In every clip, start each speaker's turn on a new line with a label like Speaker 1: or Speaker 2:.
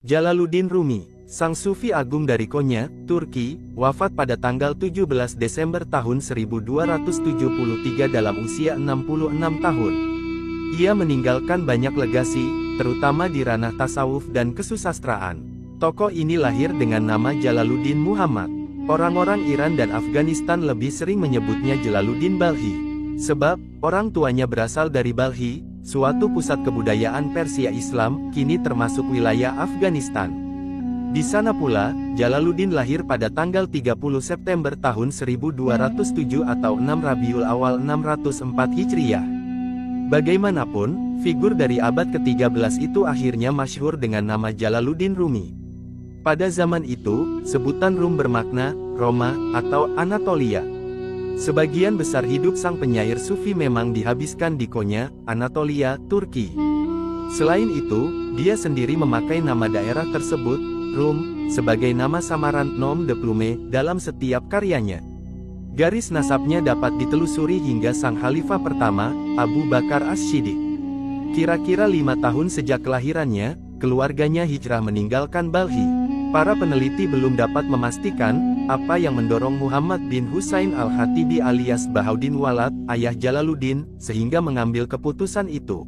Speaker 1: Jalaluddin Rumi, sang sufi agung dari Konya, Turki, wafat pada tanggal 17 Desember tahun 1273 dalam usia 66 tahun. Ia meninggalkan banyak legasi, terutama di ranah tasawuf dan kesusastraan. Tokoh ini lahir dengan nama Jalaluddin Muhammad. Orang-orang Iran dan Afghanistan lebih sering menyebutnya Jalaluddin Balkhi. Sebab, orang tuanya berasal dari Balkhi, suatu pusat kebudayaan Persia Islam, kini termasuk wilayah Afghanistan. Di sana pula, Jalaluddin lahir pada tanggal 30 September tahun 1207 atau 6 Rabiul Awal 604 Hijriah. Bagaimanapun, figur dari abad ke-13 itu akhirnya masyhur dengan nama Jalaluddin Rumi. Pada zaman itu, sebutan Rum bermakna Roma atau Anatolia. Sebagian besar hidup sang penyair sufi memang dihabiskan di Konya, Anatolia, Turki. Selain itu, dia sendiri memakai nama daerah tersebut, Rum, sebagai nama samaran nom de plume dalam setiap karyanya. Garis nasabnya dapat ditelusuri hingga sang khalifah pertama, Abu Bakar As-Siddiq. Kira-kira 5 tahun sejak kelahirannya, keluarganya hijrah meninggalkan Balkhi. Para peneliti belum dapat memastikan apa yang mendorong Muhammad bin Husain al-Khatibi alias Bahauddin Walad, ayah Jalaluddin, sehingga mengambil keputusan itu.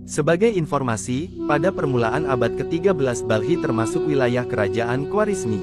Speaker 1: Sebagai informasi, pada permulaan abad ke-13 Balkhi termasuk wilayah kerajaan Khwarizmi.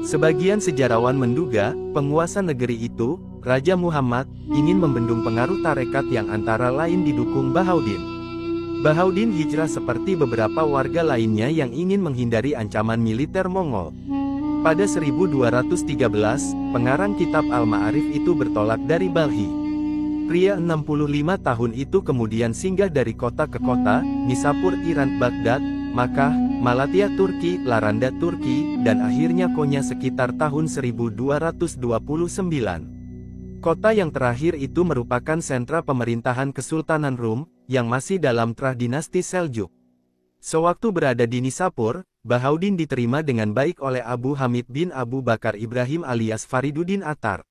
Speaker 1: Sebagian sejarawan menduga, penguasa negeri itu, Raja Muhammad, ingin membendung pengaruh tarekat yang antara lain didukung Bahauddin. Bahauddin hijrah seperti beberapa warga lainnya yang ingin menghindari ancaman militer Mongol. Pada 1213, pengarang kitab Al-Ma'arif itu bertolak dari Balkhi. Pria 65 tahun itu kemudian singgah dari kota ke kota, Nisapur Iran, Baghdad, Makkah, Malatya Turki, Laranda Turki, dan akhirnya Konya sekitar tahun 1229. Kota yang terakhir itu merupakan sentra pemerintahan Kesultanan Rum, yang masih dalam trah dinasti Seljuk. Sewaktu berada di Nisapur, Bahauddin diterima dengan baik oleh Abu Hamid bin Abu Bakar Ibrahim alias Fariduddin Attar.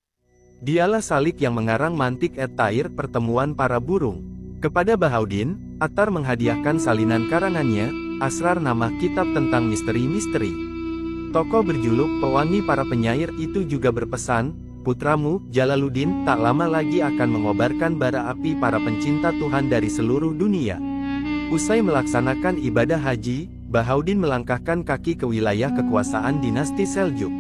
Speaker 1: Dialah Salik yang mengarang Mantik et-Tair, pertemuan para burung. Kepada Bahauddin, Attar menghadiahkan salinan karangannya, Asrar, nama kitab tentang misteri-misteri. Tokoh berjuluk pewangi para penyair itu juga berpesan, putramu, Jalaluddin, tak lama lagi akan mengobarkan bara api para pencinta Tuhan dari seluruh dunia. Usai melaksanakan ibadah haji, Bahauddin melangkahkan kaki ke wilayah kekuasaan dinasti Seljuk.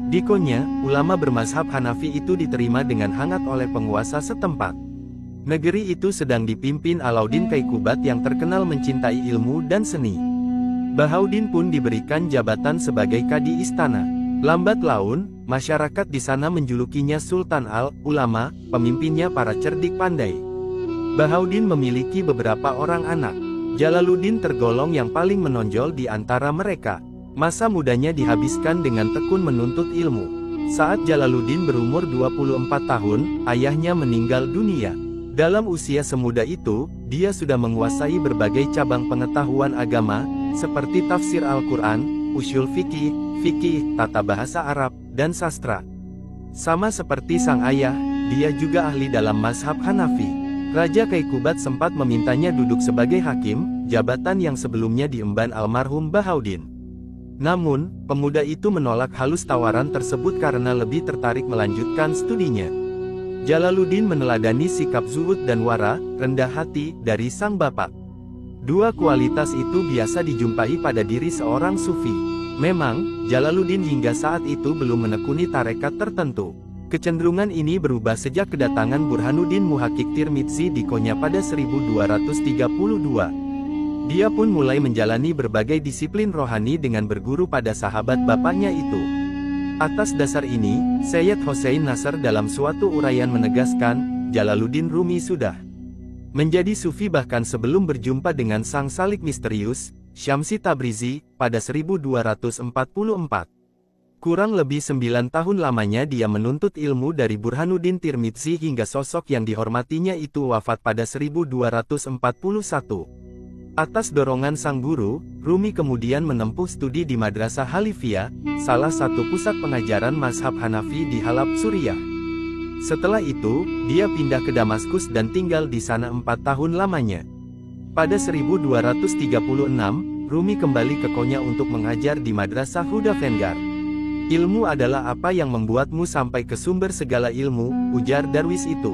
Speaker 1: Di Konya, ulama bermazhab Hanafi itu diterima dengan hangat oleh penguasa setempat. Negeri itu sedang dipimpin Alauddin Kaykubat yang terkenal mencintai ilmu dan seni. Bahauddin pun diberikan jabatan sebagai kadi istana. Lambat laun, masyarakat di sana menjulukinya Sultan al-Ulama, pemimpinnya para cerdik pandai. Bahauddin memiliki beberapa orang anak. Jalaluddin tergolong yang paling menonjol di antara mereka. Masa mudanya dihabiskan dengan tekun menuntut ilmu. Saat Jalaluddin berumur 24 tahun, ayahnya meninggal dunia. Dalam usia semuda itu, dia sudah menguasai berbagai cabang pengetahuan agama, seperti tafsir Al-Quran, usyul fikih, tata bahasa Arab, dan sastra. Sama seperti sang ayah, dia juga ahli dalam mazhab Hanafi. Raja Kaykubat sempat memintanya duduk sebagai hakim, jabatan yang sebelumnya diemban almarhum Bahauddin. Namun, pemuda itu menolak halus tawaran tersebut karena lebih tertarik melanjutkan studinya. Jalaluddin meneladani sikap zuhud dan wara, rendah hati, dari sang bapak. Dua kualitas itu biasa dijumpai pada diri seorang sufi. Memang, Jalaluddin hingga saat itu belum menekuni tarekat tertentu. Kecenderungan ini berubah sejak kedatangan Burhanuddin Muhakkik Tirmidzi di Konya pada 1232. Dia pun mulai menjalani berbagai disiplin rohani dengan berguru pada sahabat bapaknya itu. Atas dasar ini, Sayyid Hossein Nasr dalam suatu uraian menegaskan, Jalaluddin Rumi sudah menjadi sufi bahkan sebelum berjumpa dengan sang salik misterius, Syamsi Tabrizi, pada 1244. Kurang lebih 9 tahun lamanya dia menuntut ilmu dari Burhanuddin Tirmidzi hingga sosok yang dihormatinya itu wafat pada 1241. Atas dorongan sang guru, Rumi kemudian menempuh studi di Madrasah Halifiyah, salah satu pusat pengajaran mazhab Hanafi di Halab, Suriah. Setelah itu, dia pindah ke Damaskus dan tinggal di sana 4 tahun lamanya. Pada 1236, Rumi kembali ke Konya untuk mengajar di Madrasah Huda Vanguard. Ilmu adalah apa yang membuatmu sampai ke sumber segala ilmu, ujar Darwis itu.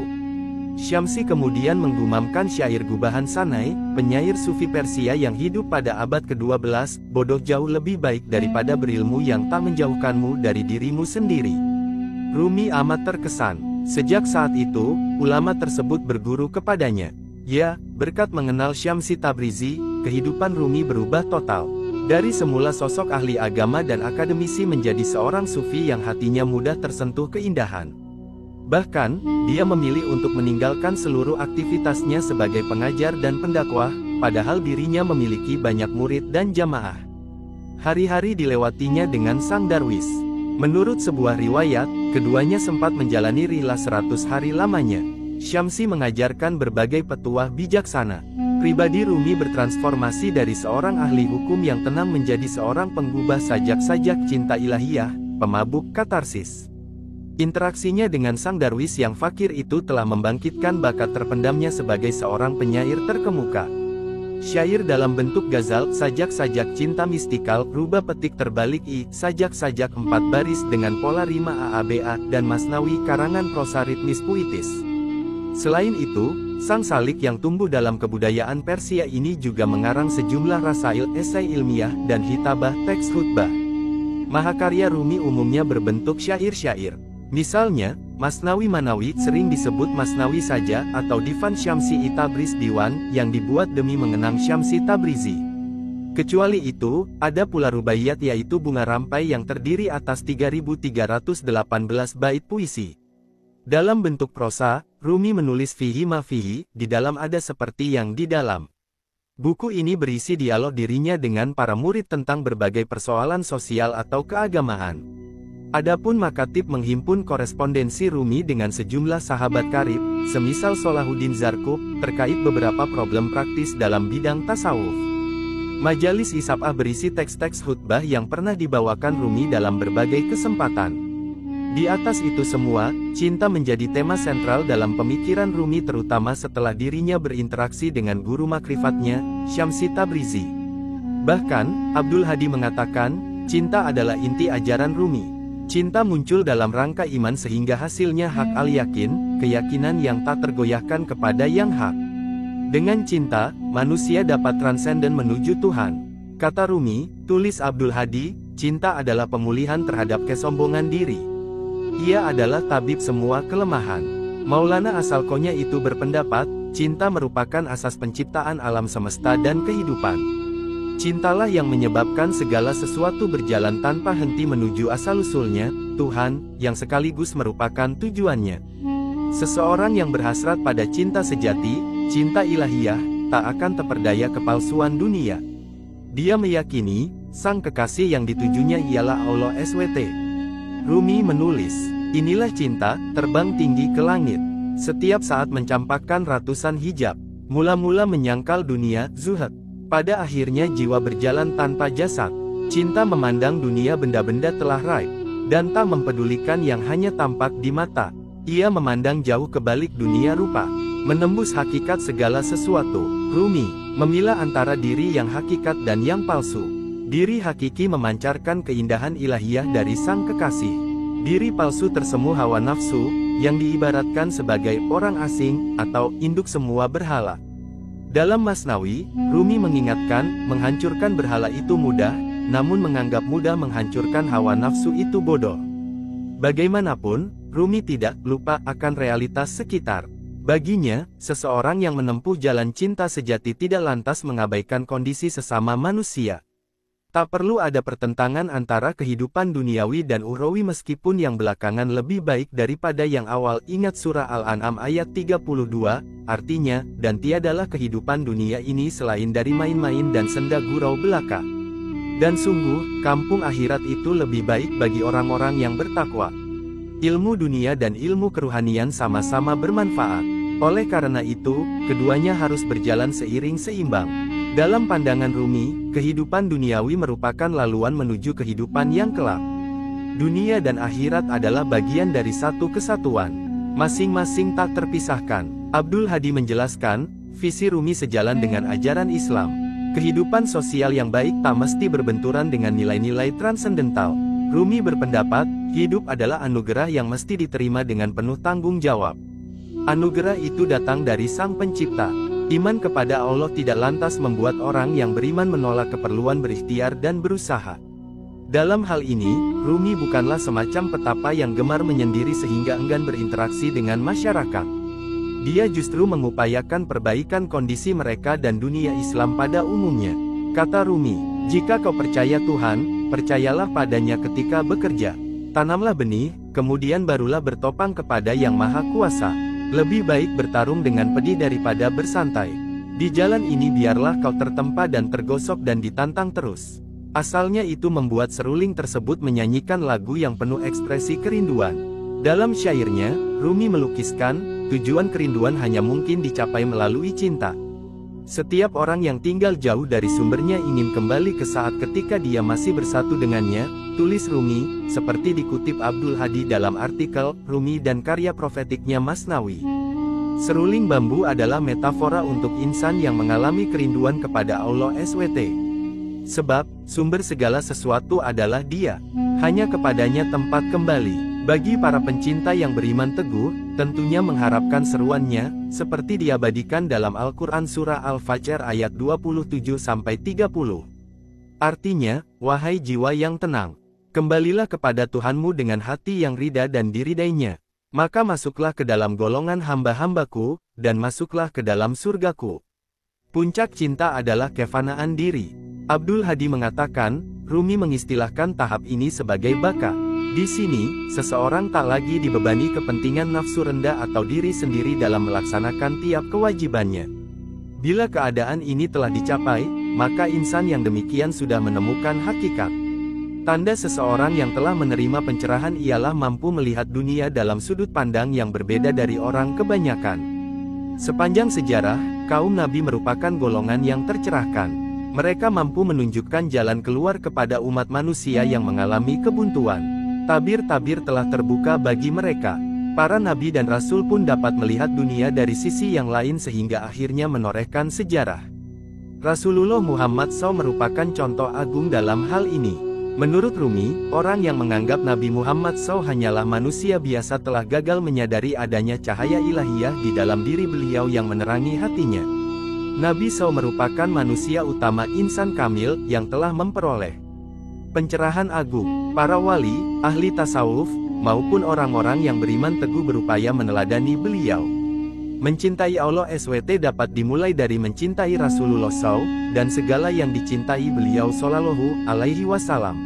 Speaker 1: Syamsi kemudian menggumamkan syair gubahan Sanai, penyair Sufi Persia yang hidup pada abad ke-12, bodoh jauh lebih baik daripada berilmu yang tak menjauhkanmu dari dirimu sendiri. Rumi amat terkesan. Sejak saat itu, ulama tersebut berguru kepadanya. Ya, berkat mengenal Syamsi Tabrizi, kehidupan Rumi berubah total. Dari semula sosok ahli agama dan akademisi menjadi seorang sufi yang hatinya mudah tersentuh keindahan. Bahkan, dia memilih untuk meninggalkan seluruh aktivitasnya sebagai pengajar dan pendakwah, padahal dirinya memiliki banyak murid dan jamaah. Hari-hari dilewatinya dengan sang darwis. Menurut sebuah riwayat, keduanya sempat menjalani rihlah 100 hari lamanya. Syamsi mengajarkan berbagai petuah bijaksana. Pribadi Rumi bertransformasi dari seorang ahli hukum yang tenang menjadi seorang penggubah sajak-sajak cinta ilahiyah, pemabuk katarsis. Interaksinya dengan sang darwis yang fakir itu telah membangkitkan bakat terpendamnya sebagai seorang penyair terkemuka. Syair dalam bentuk ghazal, sajak-sajak cinta mistikal, rubah petik terbalik sajak-sajak 4 baris dengan pola rima AABA, dan masnawi karangan prosa ritmis puitis. Selain itu, sang salik yang tumbuh dalam kebudayaan Persia ini juga mengarang sejumlah rasail, esai ilmiah, dan hitabah, teks khutbah. Mahakarya Rumi umumnya berbentuk syair-syair. Misalnya, Masnawi Manawi sering disebut Masnawi saja atau Divan Syamsi Tabriz Diwan yang dibuat demi mengenang Syamsi Tabrizi. Kecuali itu, ada pula rubaiyat yaitu bunga rampai yang terdiri atas 3.318 bait puisi. Dalam bentuk prosa, Rumi menulis fihi ma fihi, di dalam ada seperti yang di dalam. Buku ini berisi dialog dirinya dengan para murid tentang berbagai persoalan sosial atau keagamaan. Adapun makatib menghimpun korespondensi Rumi dengan sejumlah sahabat karib, semisal Solahuddin Zarkub, terkait beberapa problem praktis dalam bidang tasawuf. Majalis Isabah berisi teks-teks khutbah yang pernah dibawakan Rumi dalam berbagai kesempatan. Di atas itu semua, cinta menjadi tema sentral dalam pemikiran Rumi terutama setelah dirinya berinteraksi dengan guru makrifatnya, Syamsi Tabrizi. Bahkan, Abdul Hadi mengatakan, cinta adalah inti ajaran Rumi. Cinta muncul dalam rangka iman sehingga hasilnya hak al-yakin, keyakinan yang tak tergoyahkan kepada yang hak. Dengan cinta, manusia dapat transenden menuju Tuhan. Kata Rumi, tulis Abdul Hadi, cinta adalah pemulihan terhadap kesombongan diri. Ia adalah tabib semua kelemahan. Maulana asal Konya itu berpendapat, cinta merupakan asas penciptaan alam semesta dan kehidupan. Cintalah yang menyebabkan segala sesuatu berjalan tanpa henti menuju asal-usulnya, Tuhan, yang sekaligus merupakan tujuannya. Seseorang yang berhasrat pada cinta sejati, cinta ilahiyah, tak akan terperdaya kepalsuan dunia. Dia meyakini, sang kekasih yang ditujunya ialah Allah SWT. Rumi menulis, inilah cinta, terbang tinggi ke langit. Setiap saat mencampakkan ratusan hijab. Mula-mula menyangkal dunia, zuhud. Pada akhirnya jiwa berjalan tanpa jasad. Cinta memandang dunia benda-benda telah raib, dan tak mempedulikan yang hanya tampak di mata. Ia memandang jauh ke balik dunia rupa, menembus hakikat segala sesuatu. Rumi memilah antara diri yang hakikat dan yang palsu. Diri hakiki memancarkan keindahan ilahiyah dari sang kekasih. Diri palsu tersemu hawa nafsu, yang diibaratkan sebagai orang asing, atau induk semua berhala. Dalam Masnawi, Rumi mengingatkan, menghancurkan berhala itu mudah, namun menganggap mudah menghancurkan hawa nafsu itu bodoh. Bagaimanapun, Rumi tidak lupa akan realitas sekitar. Baginya, seseorang yang menempuh jalan cinta sejati tidak lantas mengabaikan kondisi sesama manusia. Tak perlu ada pertentangan antara kehidupan duniawi dan ukhrawi meskipun yang belakangan lebih baik daripada yang awal. Ingat surah Al-An'am ayat 32, artinya, dan tiadalah kehidupan dunia ini selain dari main-main dan senda gurau belaka. Dan sungguh, kampung akhirat itu lebih baik bagi orang-orang yang bertakwa. Ilmu dunia dan ilmu keruhanian sama-sama bermanfaat. Oleh karena itu, keduanya harus berjalan seiring seimbang. Dalam pandangan Rumi, kehidupan duniawi merupakan laluan menuju kehidupan yang kelak. Dunia dan akhirat adalah bagian dari satu kesatuan. Masing-masing tak terpisahkan. Abdul Hadi menjelaskan, visi Rumi sejalan dengan ajaran Islam. Kehidupan sosial yang baik tak mesti berbenturan dengan nilai-nilai transendental. Rumi berpendapat, hidup adalah anugerah yang mesti diterima dengan penuh tanggung jawab. Anugerah itu datang dari Sang Pencipta. Iman kepada Allah tidak lantas membuat orang yang beriman menolak keperluan berikhtiar dan berusaha. Dalam hal ini, Rumi bukanlah semacam petapa yang gemar menyendiri sehingga enggan berinteraksi dengan masyarakat. Dia justru mengupayakan perbaikan kondisi mereka dan dunia Islam pada umumnya. Kata Rumi, jika kau percaya Tuhan, percayalah padanya ketika bekerja. Tanamlah benih, kemudian barulah bertopang kepada Yang Maha Kuasa. Lebih baik bertarung dengan pedih daripada bersantai. Di jalan ini biarlah kau tertempa dan tergosok dan ditantang terus. Asalnya itu membuat seruling tersebut menyanyikan lagu yang penuh ekspresi kerinduan. Dalam syairnya, Rumi melukiskan, tujuan kerinduan hanya mungkin dicapai melalui cinta. Setiap orang yang tinggal jauh dari sumbernya ingin kembali ke saat ketika dia masih bersatu dengannya, tulis Rumi, seperti dikutip Abdul Hadi dalam artikel, Rumi dan Karya Profetiknya Masnawi. Seruling bambu adalah metafora untuk insan yang mengalami kerinduan kepada Allah SWT. Sebab, sumber segala sesuatu adalah Dia. Hanya kepadanya tempat kembali. Bagi para pencinta yang beriman teguh, tentunya mengharapkan seruannya, seperti diabadikan dalam Al-Quran Surah Al-Fajr ayat 27-30. Artinya, wahai jiwa yang tenang, kembalilah kepada Tuhanmu dengan hati yang rida dan diridainya. Maka masuklah ke dalam golongan hamba-hambaku, dan masuklah ke dalam surgaku. Puncak cinta adalah kefanaan diri. Abdul Hadi mengatakan, Rumi mengistilahkan tahap ini sebagai baka. Di sini, seseorang tak lagi dibebani kepentingan nafsu rendah atau diri sendiri dalam melaksanakan tiap kewajibannya. Bila keadaan ini telah dicapai, maka insan yang demikian sudah menemukan hakikat. Tanda seseorang yang telah menerima pencerahan ialah mampu melihat dunia dalam sudut pandang yang berbeda dari orang kebanyakan. Sepanjang sejarah, kaum Nabi merupakan golongan yang tercerahkan. Mereka mampu menunjukkan jalan keluar kepada umat manusia yang mengalami kebuntuan. Tabir-tabir telah terbuka bagi mereka. Para nabi dan rasul pun dapat melihat dunia dari sisi yang lain sehingga akhirnya menorehkan sejarah. Rasulullah Muhammad SAW merupakan contoh agung dalam hal ini. Menurut Rumi, orang yang menganggap Nabi Muhammad SAW hanyalah manusia biasa telah gagal menyadari adanya cahaya ilahiyah di dalam diri beliau yang menerangi hatinya. Nabi SAW merupakan manusia utama insan kamil yang telah memperoleh pencerahan agung. Para wali, ahli tasawuf, maupun orang-orang yang beriman teguh berupaya meneladani beliau. Mencintai Allah SWT dapat dimulai dari mencintai Rasulullah SAW, dan segala yang dicintai beliau Shallallahu Alaihi Wasallam.